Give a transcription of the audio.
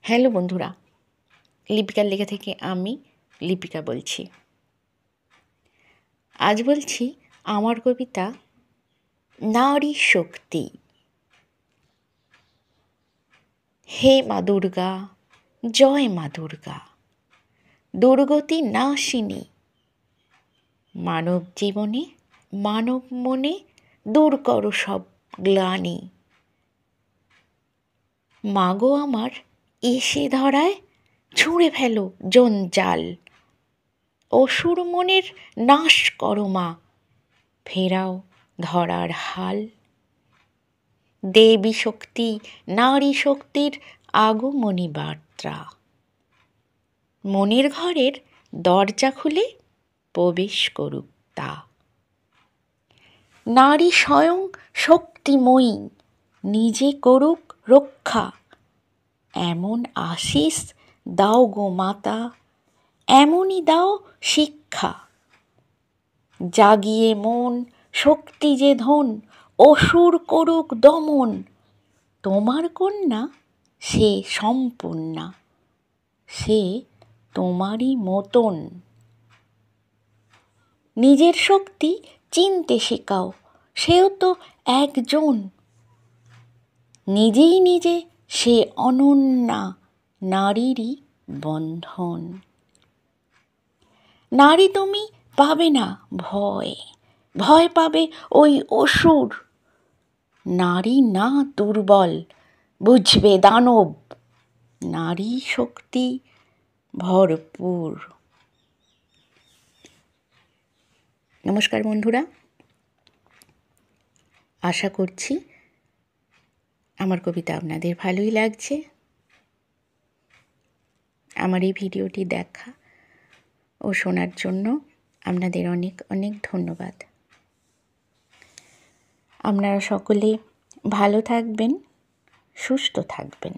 Hello বন্ধুরা, লিপিকার লেখা থেকে আমি লিপিকা বলছি। আজ বলছি আমার কবিতা নারী শক্তি। হে মা দুর্গা, জয় মা দুর্গা, দুর্গতি নাশিনী, মানব জীবনে মানব মনে দূর করো সব গ্লানি। মাগো আমার এসে ধরায় ছুঁড়ে ফেলো জঞ্জাল, অসুর মনের নাশ করো মা, ফেরাও ধরার হাল। দেবী শক্তি নারী শক্তির আগমনী বার্তা, মনের ঘরের দরজা খুলে প্রবেশ করুক তা। নারী স্বয়ং শক্তিময়ী, নিজে করুক রক্ষা, এমন আশিস দাও গো মাতা, এমনই দাও শিক্ষা। জাগিয়ে মন শক্তি যে ধন, অসুর করুক দমন, তোমার কন্যা সে সম্পূর্ণা, সে তোমারই মতন। নিজের শক্তি চিনতে শেখাও, সেও তো একজন, নিজেই নিজে সে অনন্যা, নারীরই বন্ধন। নারী তুমি পাবে না ভয়, ভয় পাবে ওই অসুর, নারী না দুর্বল, বুঝবে দানব, নারী শক্তি ভরপুর। নমস্কার বন্ধুরা, আশা করছি আমার কবিতা আপনাদের ভালোই লাগছে। আমার এই ভিডিওটি দেখা ও শোনার জন্য আপনাদের অনেক অনেক ধন্যবাদ। আপনারা সকলে ভালো থাকবেন, সুস্থ থাকবেন।